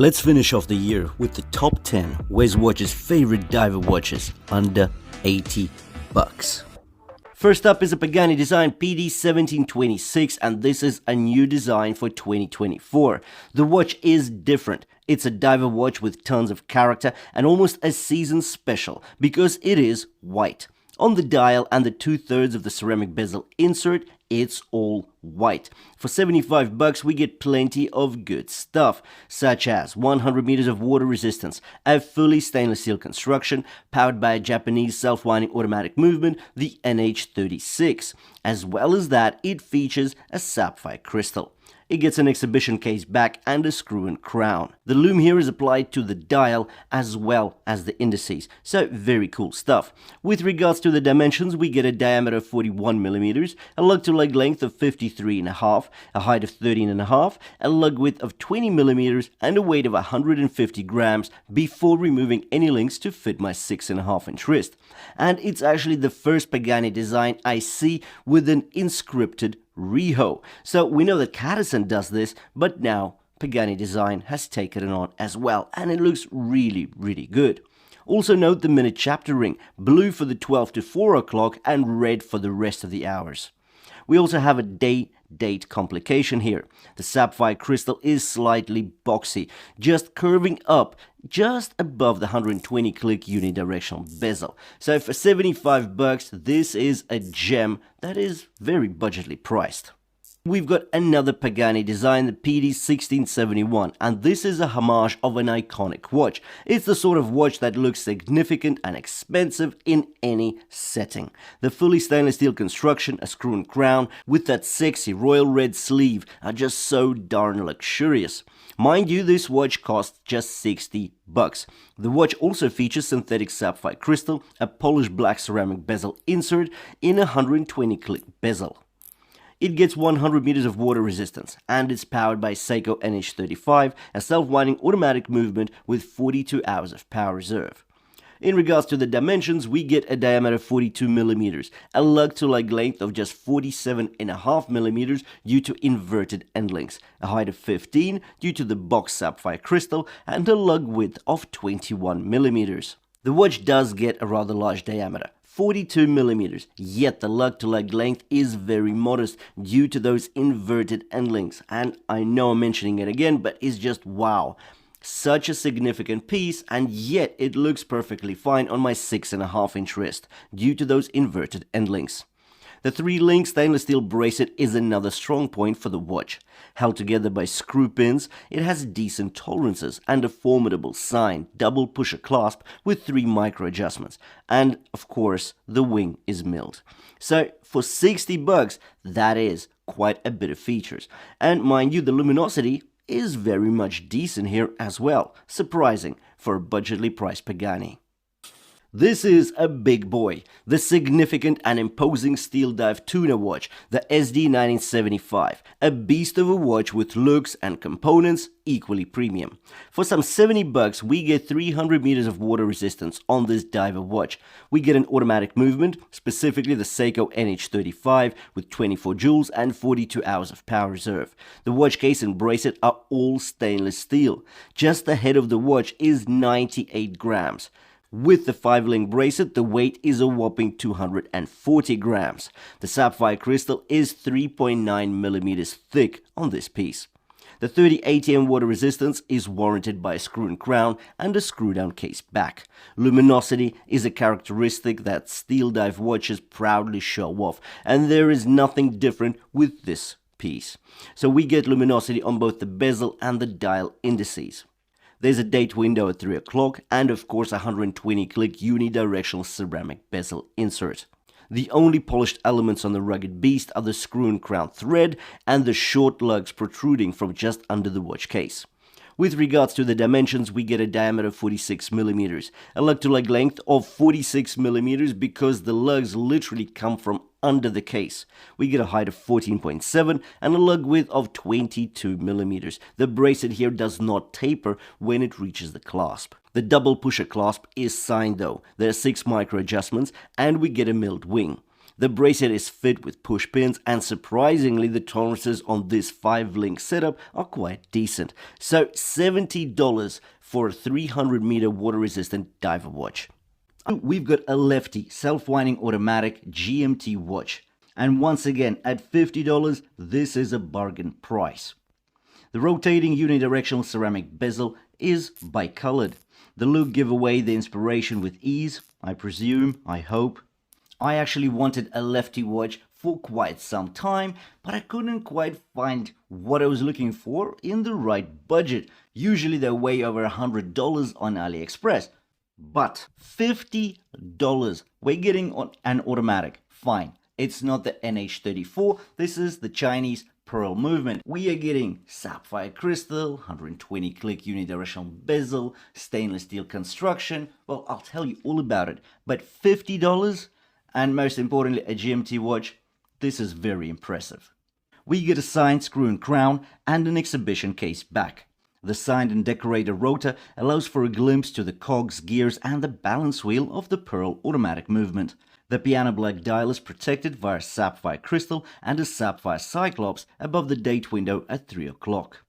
Let's finish off the year with the top 10 WesWatches favorite diver watches under 80 bucks. First up is a PaganiDesign PD1726, and this is a new design for 2024. The watch is different. It's a diver watch with tons of character and almost a season special because it is white. On the dial and the 2/3 of the ceramic bezel insert, it's all white. For 75 bucks, we get plenty of good stuff, such as 100 meters of water resistance, a fully stainless steel construction, powered by a Japanese self-winding automatic movement, the NH36. As well as that, it features a sapphire crystal. It gets an exhibition case back and a screw-in crown. The lume here is applied to the dial as well as the indices, so very cool stuff. With regards to the dimensions, we get a diameter of 41 millimeters, a lug-to-lug length of 53.5, a height of 13.5, a lug width of 20 millimeters, and a weight of 150 grams before removing any links to fit my 6.5-inch wrist. And it's actually the first Pagani design I see with an inscripted Riho. So we know that Cadisen does this, but now PaganiDesign has taken it on as well, and it looks really good. Also note the minute chapter ring, blue for the 12 to 4 o'clock and red for the rest of the hours. We also have a date complication here. The sapphire crystal is slightly boxy, just curving up just above the 120 click unidirectional bezel. So for 75 bucks, this is a gem that is very budgetly priced. We've got another Pagani design, the PD1671, and this is a homage of an iconic watch. It's the sort of watch that looks significant and expensive in any setting. The fully stainless steel construction, a screw-in crown with that sexy royal red sleeve are just so darn luxurious. Mind you, this watch costs just 60 bucks. The watch also features synthetic sapphire crystal, a polished black ceramic bezel insert in a 120 click bezel. It gets 100 meters of water resistance, and it's powered by Seiko NH35, a self-winding automatic movement with 42 hours of power reserve. In regards to the dimensions, we get a diameter of 42 millimeters, a lug-to-lug length of just 47.5 millimeters due to inverted end links, a height of 15 due to the box sapphire crystal, and a lug width of 21 millimeters. The watch does get a rather large diameter, 42 millimeters, yet the lug-to-lug length is very modest due to those inverted end links, and I know I'm mentioning it again, but it's just wow. Such a significant piece, and yet it looks perfectly fine on my 6.5-inch wrist due to those inverted end links. The 3-link stainless steel bracelet is another strong point for the watch. Held together by screw pins, it has decent tolerances and a formidable sign double pusher clasp with 3 micro adjustments, and of course the wing is milled. So for 60 bucks, that is quite a bit of features. And mind you, the luminosity is very much decent here as well, surprising for a budgetly priced Pagani. This is a big boy, the significant and imposing Steeldive Tuna watch, the SD1975, a beast of a watch with looks and components equally premium. For some 70 bucks, we get 300 meters of water resistance on this diver watch. We get an automatic movement, specifically the Seiko NH35 with 24 joules and 42 hours of power reserve. The watch case and bracelet are all stainless steel. Just the head of the watch is 98 grams. With the 5-link bracelet, the weight is a whopping 240 grams. The sapphire crystal is 3.9 millimeters thick on this piece. The 30 ATM water resistance is warranted by a screw-in crown and a screw-down case back. Luminosity is a characteristic that Steeldive watches proudly show off, and there is nothing different with this piece. So we get luminosity on both the bezel and the dial indices. There's a date window at 3 o'clock and of course a 120 click unidirectional ceramic bezel insert. The only polished elements on the rugged beast are the screw-in crown thread and the short lugs protruding from just under the watch case. With regards to the dimensions, we get a diameter of 46 millimeters, a lug-to-lug length of 46 millimeters because the lugs literally come from under the case. We get a height of 14.7 and a lug width of 22 millimeters. The bracelet here does not taper when it reaches the clasp. The double pusher clasp is signed though. There are 6 micro adjustments and we get a milled wing. The bracelet is fit with push pins, and surprisingly the tolerances on this 5-link setup are quite decent. So $70 for a 300-meter water-resistant diver watch. We've got a Leftie self-winding automatic GMT watch. And once again, at $50, this is a bargain price. The rotating unidirectional ceramic bezel is bicolored. The look gives away the inspiration with ease, I presume, I hope. I actually wanted a Leftie watch for quite some time, but I couldn't quite find what I was looking for in the right budget. Usually they're way over $100 on AliExpress. But $50, we're getting on an automatic. Fine, it's not the NH34, this is the Chinese Pearl movement. We are getting sapphire crystal, 120 click unidirectional bezel, stainless steel construction. Well, I'll tell you all about it. But $50, and most importantly a GMT watch, this is very impressive. We get a signed screw and crown and an exhibition case back. The signed and decorated rotor allows for a glimpse to the cogs, gears and the balance wheel of the Pearl automatic movement. The piano black dial is protected via sapphire crystal and a sapphire cyclops above the date window at 3 o'clock.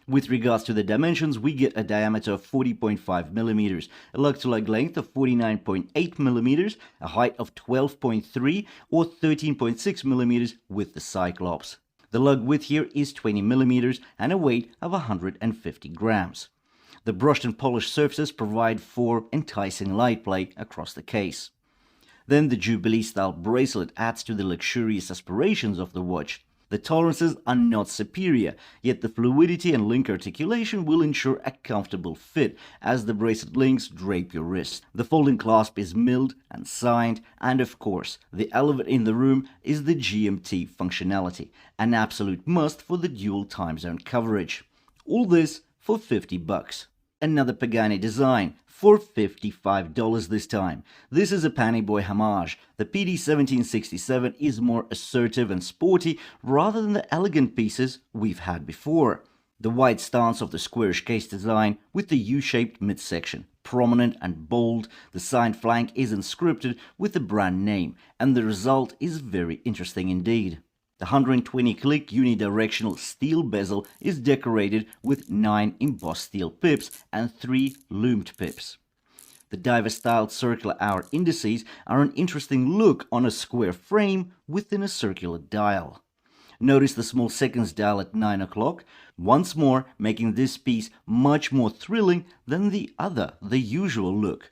With regards to the dimensions, we get a diameter of 40.5 mm, a lug-to-lug length of 49.8 mm, a height of 12.3 or 13.6 mm with the cyclops. The lug width here is 20 mm and a weight of 150 grams. The brushed and polished surfaces provide for enticing light play across the case. Then the Jubilee style bracelet adds to the luxurious aspirations of the watch. The tolerances are not superior, yet the fluidity and link articulation will ensure a comfortable fit as the bracelet links drape your wrist. The folding clasp is milled and signed, and of course, the elephant in the room is the GMT functionality, an absolute must for the dual time zone coverage. All this for $50. Another Pagani design for $55 this time. This is a Panny Boy homage. The PD1767 is more assertive and sporty rather than the elegant pieces we've had before. The wide stance of the squarish case design with the U-shaped midsection, prominent and bold, the side flank is inscripted with the brand name, and the result is very interesting indeed. The 120 click unidirectional steel bezel is decorated with 9 embossed steel pips and 3 loomed pips. The diver styled circular hour indices are an interesting look on a square frame within a circular dial. Notice the small seconds dial at 9 o'clock, once more making this piece much more thrilling than the usual look.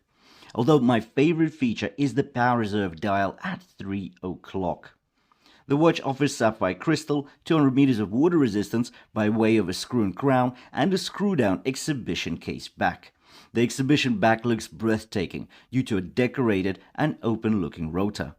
Although my favorite feature is the power reserve dial at 3 o'clock. The watch offers sapphire crystal, 200 meters of water resistance by way of a screw and crown and a screw-down exhibition case back. The exhibition back looks breathtaking due to a decorated and open-looking rotor.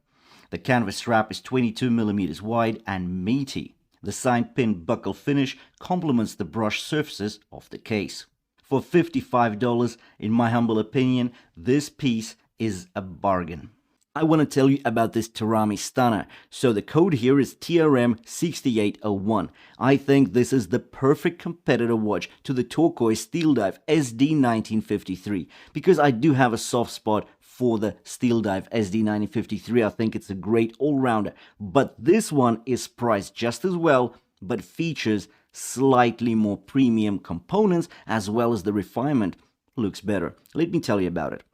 The canvas strap is 22 millimeters wide and meaty. The signed pin buckle finish complements the brushed surfaces of the case. For $55, in my humble opinion, this piece is a bargain. I want to tell you about this Terami stunner. So the code here is TRM6801. I think this is the perfect competitor watch to the Turquoise Steeldive SD1953 because I do have a soft spot for the Steeldive SD1953. I think it's a great all-rounder. But this one is priced just as well, but features slightly more premium components as well as the refinement looks better. Let me tell you about it.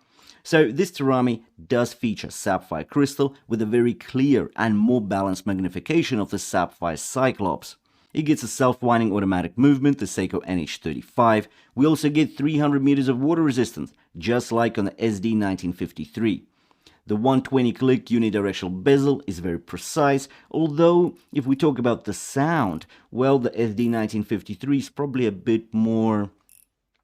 So this Terami does feature sapphire crystal with a very clear and more balanced magnification of the sapphire cyclops. It gets a self-winding automatic movement, the Seiko NH35. We also get 300 meters of water resistance, just like on the SD1953. The 120 click unidirectional bezel is very precise, although if we talk about the sound, well, the SD1953 is probably a bit more...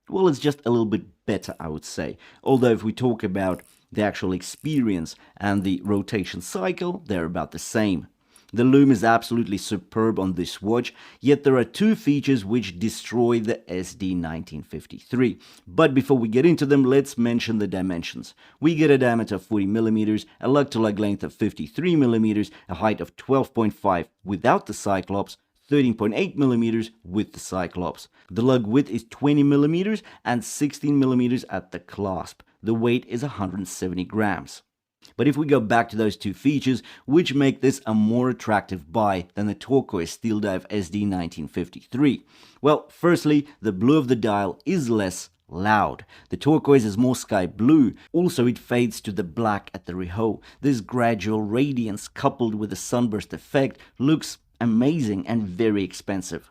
well, it's just a little bit better, I would say. Although if we talk about the actual experience and the rotation cycle, they're about the same. The loom is absolutely superb on this watch, yet there are two features which destroy the SD1953. But before we get into them, let's mention the dimensions. We get a diameter of 40 mm, a lug-to-lug length of 53 mm, a height of 12.5 without the cyclops, 13.8 mm with the cyclops. The lug width is 20 mm and 16 mm at the clasp. The weight is 170 grams. But if we go back to those two features, which make this a more attractive buy than the Turquoise Steeldive SD1953? Well, firstly, the blue of the dial is less loud. The Turquoise is more sky blue. Also, it fades to the black at the rehaut. This gradual radiance coupled with the sunburst effect looks amazing and very expensive.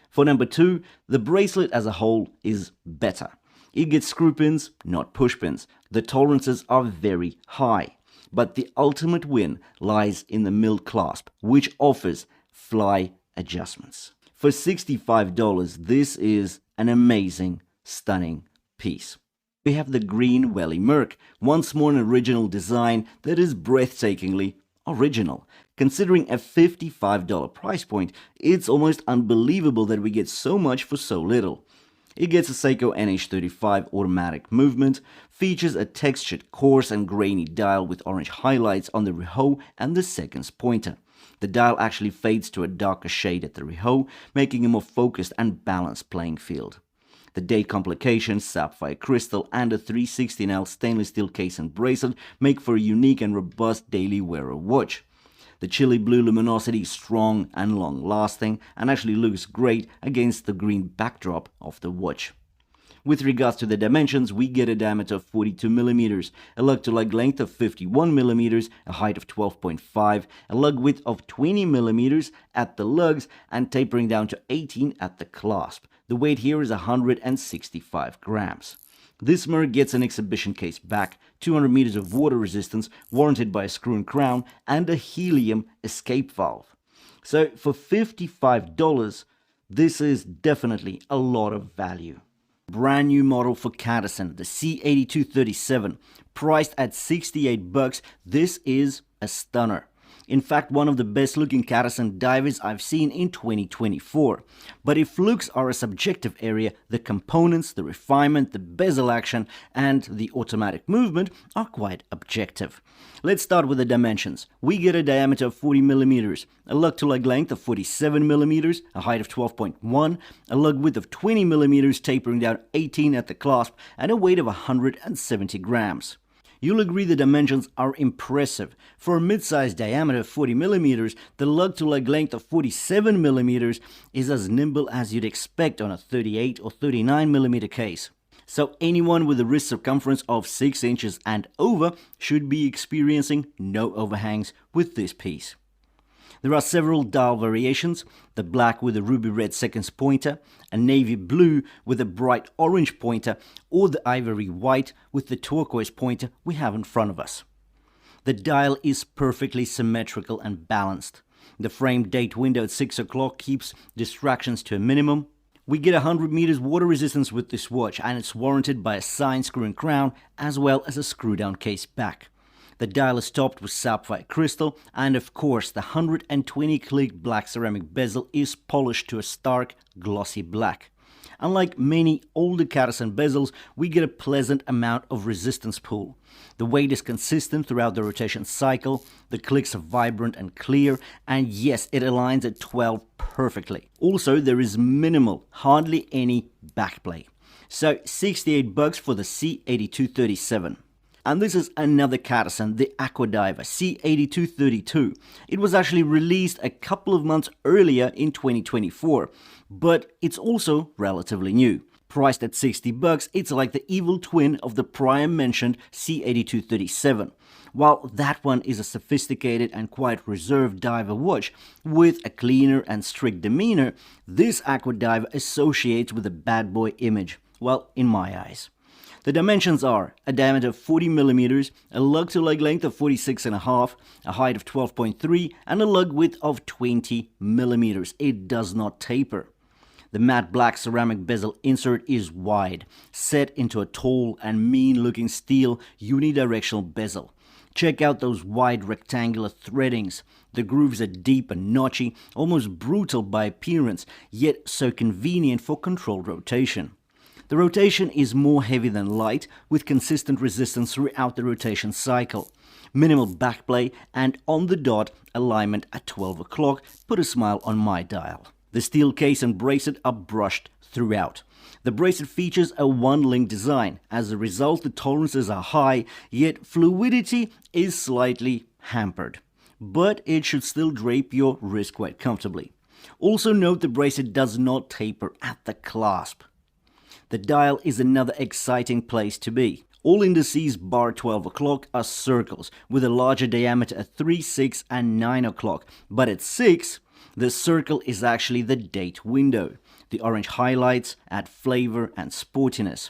For number 2, the bracelet as a whole is better. It gets screw pins, not push pins. The tolerances are very high. But the ultimate win lies in the milled clasp, which offers fly adjustments. For $65, this is an amazing, stunning piece. We have the green Welly Merck, once more an original design that is breathtakingly original. Considering a $55 price point, it's almost unbelievable that we get so much for so little. It gets a Seiko NH35 automatic movement, features a textured, coarse and grainy dial with orange highlights on the rehaut and the seconds pointer. The dial actually fades to a darker shade at the rehaut, making a more focused and balanced playing field. The date complication, sapphire crystal and a 316L stainless steel case and bracelet make for a unique and robust daily wearer watch. The chili blue luminosity is strong and long-lasting and actually looks great against the green backdrop of the watch. With regards to the dimensions, we get a diameter of 42mm, a lug-to-lug length of 51mm, a height of 12.5, a lug width of 20mm at the lugs and tapering down to 18 at the clasp. The weight here is 165 grams. This Merck gets an exhibition case back, 200 meters of water resistance, warranted by a screw and crown, and a helium escape valve. So for $55, this is definitely a lot of value. Brand new model for Cadisen, the C8232, priced at $68. This is a stunner. In fact, one of the best looking Cadisen divers I've seen in 2024. But if looks are a subjective area, the components, the refinement, the bezel action and the automatic movement are quite objective. Let's start with the dimensions. We get a diameter of 40mm, a lug-to-lug length of 47mm, a height of 12.1, a lug width of 20mm tapering down 18 at the clasp and a weight of 170 grams. You'll agree the dimensions are impressive. For a mid-sized diameter of 40mm, the lug-to-lug length of 47mm is as nimble as you'd expect on a 38 or 39mm case. So anyone with a wrist circumference of 6 inches and over should be experiencing no overhangs with this piece. There are several dial variations, the black with a ruby red seconds pointer, a navy blue with a bright orange pointer, or the ivory white with the turquoise pointer we have in front of us. The dial is perfectly symmetrical and balanced. The frame date window at 6 o'clock keeps distractions to a minimum. We get 100 meters water resistance with this watch and it's warranted by a signed screw and crown as well as a screw down case back. The dial is topped with sapphire crystal and of course the 120 click black ceramic bezel is polished to a stark glossy black. Unlike many older Cadisen bezels, we get a pleasant amount of resistance pull. The weight is consistent throughout the rotation cycle, the clicks are vibrant and clear, and yes, it aligns at 12 perfectly. Also, there is minimal, hardly any backplay. So $68 for the C8232. And this is another Cadisen, the AQUADIVER C8232. It was actually released a couple of months earlier in 2024, but it's also relatively new. Priced at $60, it's like the evil twin of the prior mentioned C8237. While that one is a sophisticated and quite reserved diver watch with a cleaner and strict demeanor, this AQUADIVER associates with a bad boy image, well, in my eyes. The dimensions are a diameter of 40mm, a lug-to-lug length of 46.5, a height of 12.3, and a lug width of 20mm. It does not taper. The matte black ceramic bezel insert is wide, set into a tall and mean-looking steel unidirectional bezel. Check out those wide rectangular threadings. The grooves are deep and notchy, almost brutal by appearance, yet so convenient for controlled rotation. The rotation is more heavy than light, with consistent resistance throughout the rotation cycle. Minimal backplay and on-the-dot alignment at 12 o'clock put a smile on my dial. The steel case and bracelet are brushed throughout. The bracelet features a one-link design. As a result, the tolerances are high, yet fluidity is slightly hampered. But it should still drape your wrist quite comfortably. Also note the bracelet does not taper at the clasp. The dial is another exciting place to be. All indices bar 12 o'clock are circles with a larger diameter at 3, 6 and 9 o'clock. But at 6, the circle is actually the date window. The orange highlights add flavor and sportiness.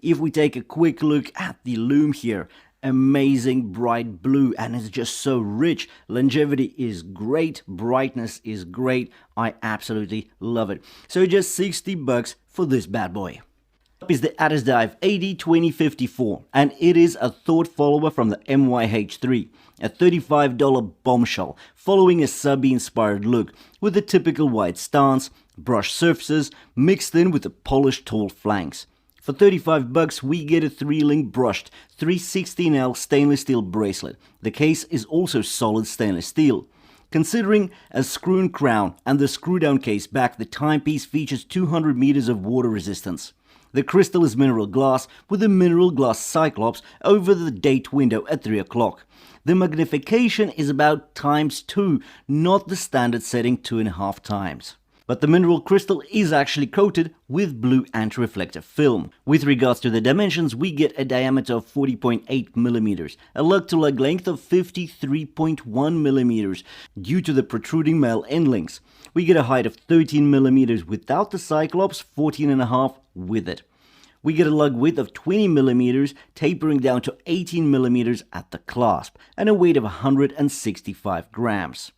If we take a quick look at the lume here, amazing bright blue, and it's just so rich. Longevity is great, brightness is great. I absolutely love it. So just $60 for this bad boy. Up is the Addiesdive AD2054, and it is a thought follower from the MYH3, a $35 bombshell following a subby inspired look with a typical wide stance, brushed surfaces mixed in with the polished tall flanks. For $35 we get a 3-link brushed 316L stainless steel bracelet. The case is also solid stainless steel. Considering a screw-in crown and the screw-down case back, the timepiece features 200 meters of water resistance. The crystal is mineral glass with a mineral glass cyclops over the date window at 3 o'clock. The magnification is about ×2, not the standard setting 2.5 times. But the mineral crystal is actually coated with blue anti-reflective film. With regards to the dimensions, we get a diameter of 40.8 millimeters, a lug-to-lug length of 53.1 millimeters due to the protruding male end links. We get a height of 13 millimeters without the cyclops, 14.5 with it. We get a lug width of 20 millimeters, tapering down to 18 millimeters at the clasp, and a weight of 165 grams.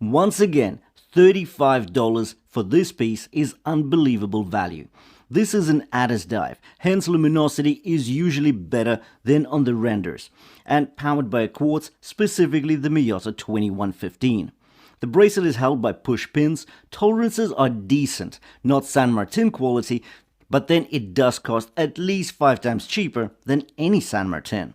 Once again, $35 for this piece is unbelievable value. This is an Addiesdive, hence luminosity is usually better than on the renders, and powered by a Quartz, specifically the Miyota 2115. The bracelet is held by push pins, tolerances are decent, not San Martin quality, but then it does cost at least 5 times cheaper than any San Martin.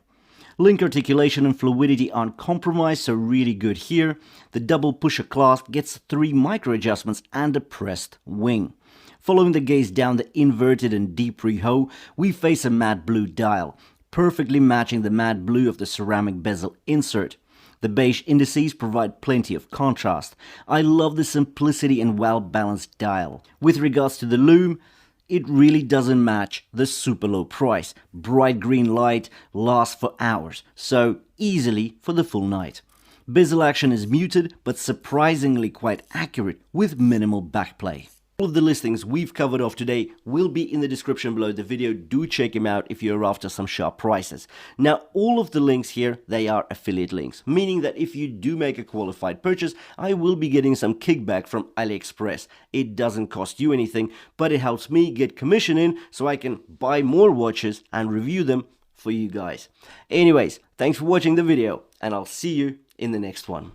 Link articulation and fluidity aren't compromised, so really good here. The double pusher clasp gets 3 micro adjustments and a pressed wing. Following the gaze down the inverted and deep reho, we face a matte blue dial, perfectly matching the matte blue of the ceramic bezel insert. The beige indices provide plenty of contrast. I love the simplicity and well-balanced dial. With regards to the lume, it really doesn't match the super low price. Bright green light lasts for hours, so easily for the full night. Bezel action is muted, but surprisingly quite accurate with minimal backplay. All of the listings we've covered off today will be in the description below the video. Do check them out if you're after some sharp prices. Now, all of the links here, they are affiliate links, meaning that if you do make a qualified purchase, I will be getting some kickback from AliExpress. It doesn't cost you anything, but it helps me get commission in so I can buy more watches and review them for you guys. Anyways, thanks for watching the video, and I'll see you in the next one.